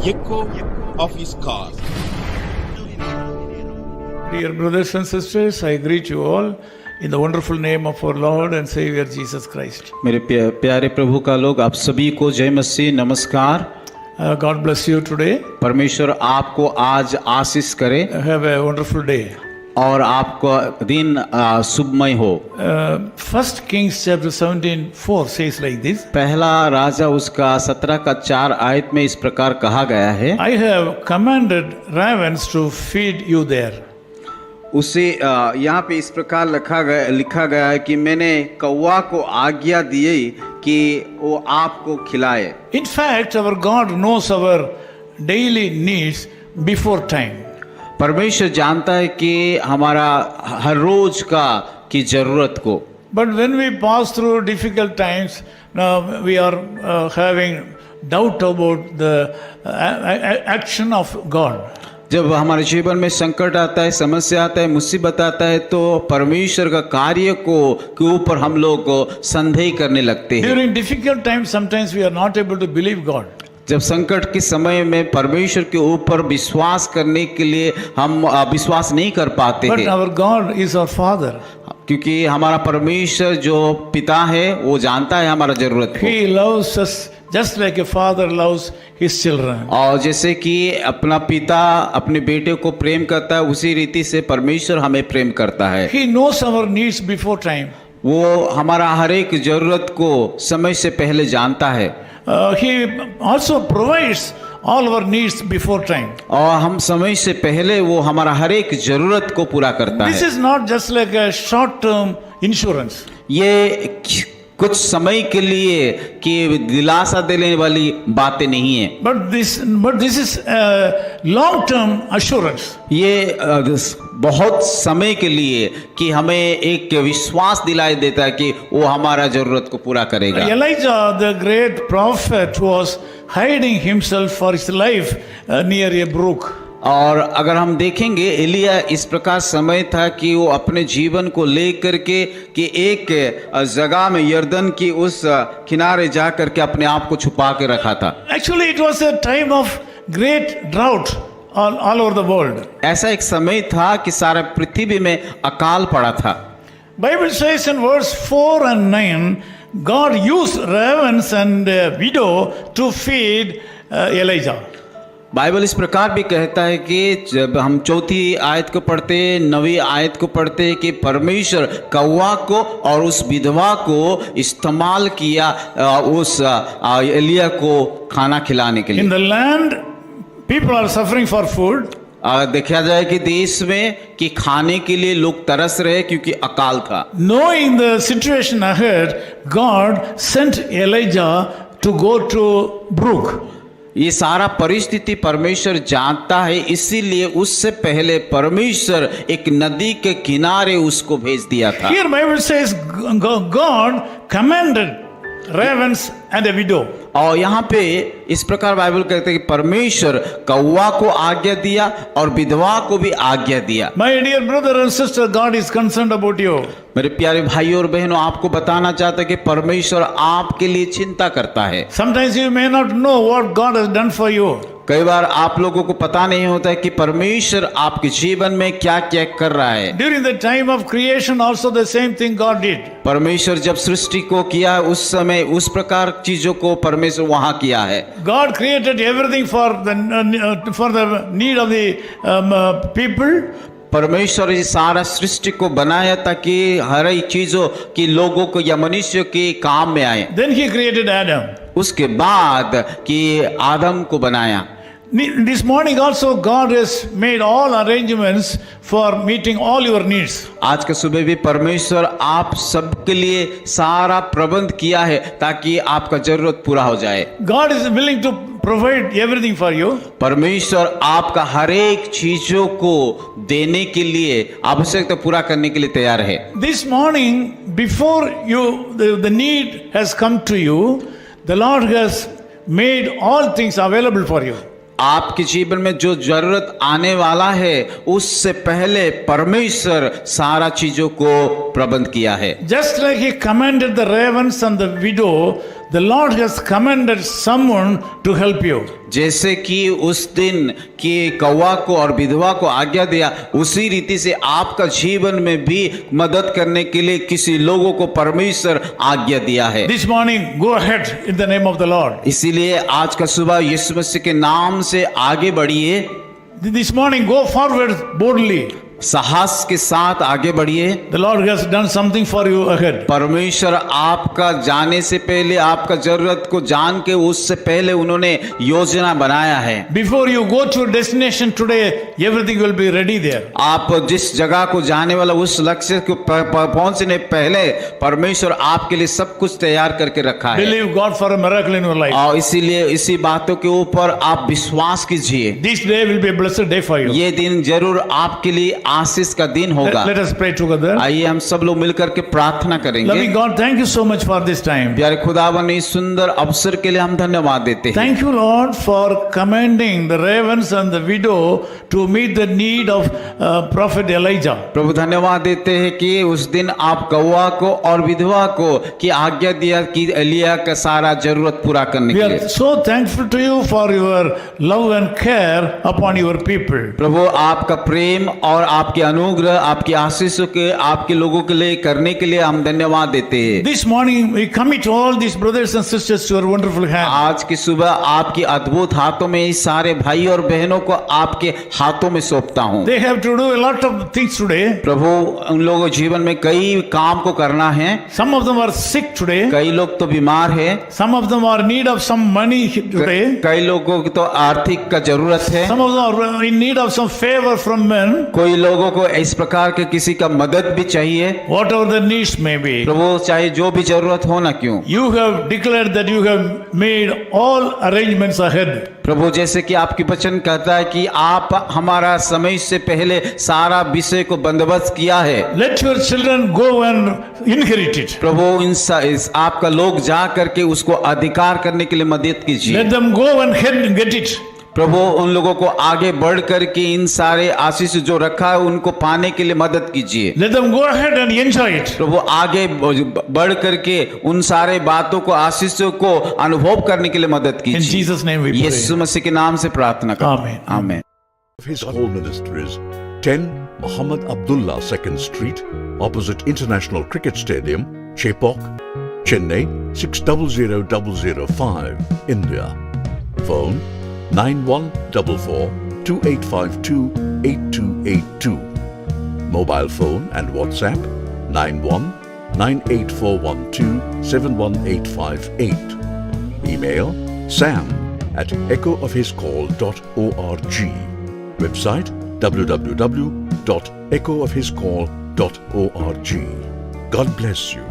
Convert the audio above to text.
echo of his call. Dear brothers and sisters, I greet you all in the wonderful name of our Lord and Savior Jesus Christ. मेरे प्यारे प्रभु का लोग, आप सभी को जय मसीह, नमस्कार। God bless you today. परमेश्वर आपको आज आशीष करे Have a wonderful day. और आपका दिन शुभमय हो। First Kings chapter 17:4 says like this. पहला राजा उसका 17 आयत में इस प्रकार कहा गया है, I have commanded ravens to feed you there. उसे यहाँ पे इस प्रकार लिखा गया है कि मैंने कौवा को आज्ञा दी कि वो आपको खिलाए। In fact, our God knows our daily needs before time. परमेश्वर जानता है कि हमारा हर रोज की जरूरत को। But when we pass through difficult times, now we are having doubt about the action of God. जब हमारे जीवन में संकट आता है, समस्या आता है, मुसीबत आता है, तो परमेश्वर का कार्य के ऊपर हम लोग संदेह करने लगते हैं। During difficult times, sometimes we are not able to believe God. जब संकट के समय में परमेश्वर के ऊपर विश्वास करने के लिए हम विश्वास नहीं कर पाते But हैं, our God is our Father. क्योंकि हमारा परमेश्वर जो पिता है वो जानता है हमारा जरूरत को। He loves us just like a father loves his children. और जैसे कि अपना पिता अपने बेटे को प्रेम करता है, उसी रीति से परमेश्वर हमें प्रेम करता है। He knows our needs before time. वो हमारा हर एक जरूरत को समय से पहले जानता है। He also provides all our needs before time. और हम समय से पहले वो हमारा हर एक जरूरत को पूरा करता This है। is not just like a short-term insurance. ये कुछ समय के लिए कि दिलासा देने वाली बातें नहीं है, But this is a long-term assurance. ये बहुत समय के लिए कि हमें एक विश्वास दिलाई देता है कि वो हमारा जरूरत को पूरा करेगा। Elijah, the great prophet, was hiding himself for his life near a brook. और अगर हम देखेंगे, एलिया इस प्रकार समय था कि वो अपने जीवन को लेकर के कि एक जगह में यर्दन की उस किनारे जा करके अपने आप को छुपा के रखा था। Actually, it was a time of great drought all over the world. ऐसा एक समय था कि सारा पृथ्वी में अकाल पड़ा था। Bible says in verse 4 and 9, God used ravens and a widow to feed Elijah. Bible इस प्रकार भी कहता है कि जब हम 4 आयत को पढ़ते, 9 आयत को पढ़ते कि परमेश्वर कौवा को और उस विधवा को इस्तेमाल किया उस एलिया को खाना खिलाने के लिए। In the land, people are suffering for food. देखा जाए कि देश में कि खाने के लिए लोग तरस रहे क्योंकि अकाल था। Knowing the situation ahead, God sent Elijah to go to brook. ये सारा परिस्थिति परमेश्वर जानता है, इसीलिए उससे पहले परमेश्वर एक नदी के किनारे उसको भेज दिया था। Here Bible says God commanded ravens and a widow. और यहाँ पे इस प्रकार बाइबल कहते हैं कि परमेश्वर कौवा को आज्ञा दिया और विधवा को भी आज्ञा दिया। My dear brother and sister, God is concerned about you. मेरे प्यारे भाइयों और बहनों, आपको बताना चाहता है कि परमेश्वर आपके लिए चिंता करता है। Sometimes you may not know what God has done for you. कई बार आप लोगों को पता नहीं होता है कि परमेश्वर आपके जीवन में क्या क्या कर रहा है। During the time of creation also the same thing God did. परमेश्वर जब सृष्टि को किया उस समय उस प्रकार चीजों को परमेश्वर वहां किया है। God created everything for the need of the people. परमेश्वर इस सारा सृष्टि को बनाया ताकि हर एक चीजों की लोगों को या मनुष्य के काम में आए। Then he created Adam. उसके बाद कि आदम को बनाया। This morning also God has made all arrangements for meeting all your needs. आज के सुबह भी परमेश्वर आप सबके लिए सारा प्रबंध किया है ताकि आपका जरूरत पूरा हो जाए। God is willing to provide everything for you. परमेश्वर आपका हर एक चीजों को देने के लिए, आवश्यकता पूरा करने के लिए तैयार है। This morning, before the need has come to you, the Lord has made all things available for you. आपके जीवन में जो जरूरत आने वाला है उससे पहले परमेश्वर सारा चीजों को प्रबंध किया है। Just like he commanded the ravens and the widow, the Lord has commanded someone to help you. जैसे कि उस दिन कि कौवा को और विधवा को आज्ञा दिया, उसी रीति से आपका जीवन में भी मदद करने के लिए किसी लोगों को परमेश्वर आज्ञा दिया है। This morning, go ahead in the name of the Lord. इसीलिए आज का सुबह यीशु मसीह के नाम से आगे बढ़िए। This morning, go forward boldly. साहस के साथ आगे बढ़िए। The Lord has done something for you ahead. परमेश्वर आपका जाने से पहले, आपका जरूरत को जान के उससे पहले उन्होंने योजना बनाया है। Before you go to your destination today, everything will be ready there. आप जिस जगह को जाने वाला उस लक्ष्य को पहुंचने पहले परमेश्वर आपके लिए सब कुछ तैयार करके रखा है। Believe God for a miracle in your life. और इसीलिए इसी बातों के ऊपर आप विश्वास कीजिए। This day will be a blessed day for you. ये दिन जरूर आपके लिए आशीष का दिन होगा। Let us pray together. आइए हम सब लोग मिलकर के प्रार्थना करेंगे। Loving God, thank you so much for this time. प्यारे खुदावन, इस सुंदर अवसर के लिए हम धन्यवाद देते हैं। Thank you, Lord, for commanding the ravens and the widow to meet the need of Prophet Elijah. प्रभु धन्यवाद देते हैं कि उस दिन आप कौवा को और विधवा को की आज्ञा दिया कि एलिया का सारा जरूरत पूरा करने We के are लिए। so thankful to you for your love and care upon your people. प्रभु आपका प्रेम और आपके अनुग्रह, आपकी आशीषों के आपके लोगों के लिए करने के लिए हम धन्यवाद देते हैं। This morning we commit all these brothers and sisters to your wonderful hand. आज की सुबह आपकी अद्भुत हाथों में इस सारे भाई और बहनों को आपके हाथों में सौंपता हूँ। They have to do a lot of things today. प्रभु उन लोगों के जीवन में कई काम को करना है। Some of them are sick today. कई लोग तो बीमार है। Some of them are in need of some money today. कई लोगों की तो आर्थिक का जरूरत है। Some of them are in need of some favor from men. कोई लोगों को इस प्रकार के किसी का मदद भी चाहिए। Whatever the needs may be. प्रभु चाहे जो भी जरूरत हो ना क्यों, You have declared that you have made all arrangements ahead. प्रभु जैसे कि आपकी वचन कहता है कि आप हमारा समय से पहले सारा विषय को बंदोबस्त किया है। Let your children go and inherit it. प्रभु इस आपका लोग जा करके उसको अधिकार करने के लिए मदद कीजिए। Let them go and get it. प्रभु उन लोगों को आगे बढ़ करके इन सारे आशीष जो रखा है उनको पाने के लिए मदद कीजिए। Let them go ahead and enjoy it. प्रभु आगे बढ़ करके उन सारे बातों को, आशीषों को अनुभव करने के लिए मदद In कीजिए। Jesus' name we pray. यीशु मसीह के नाम से प्रार्थना करते हैं। Amen. आमीन। His whole ministries, 10 Muhammad Abdullah 2nd Street, opposite International Cricket Stadium, Chepauk, Chennai 600005, India. Phone 9144-2852-8282. Mobile phone and WhatsApp 91-98412-71858. Email sam@echoofhiscall.org. Website www.echoofhiscall.org. God bless you.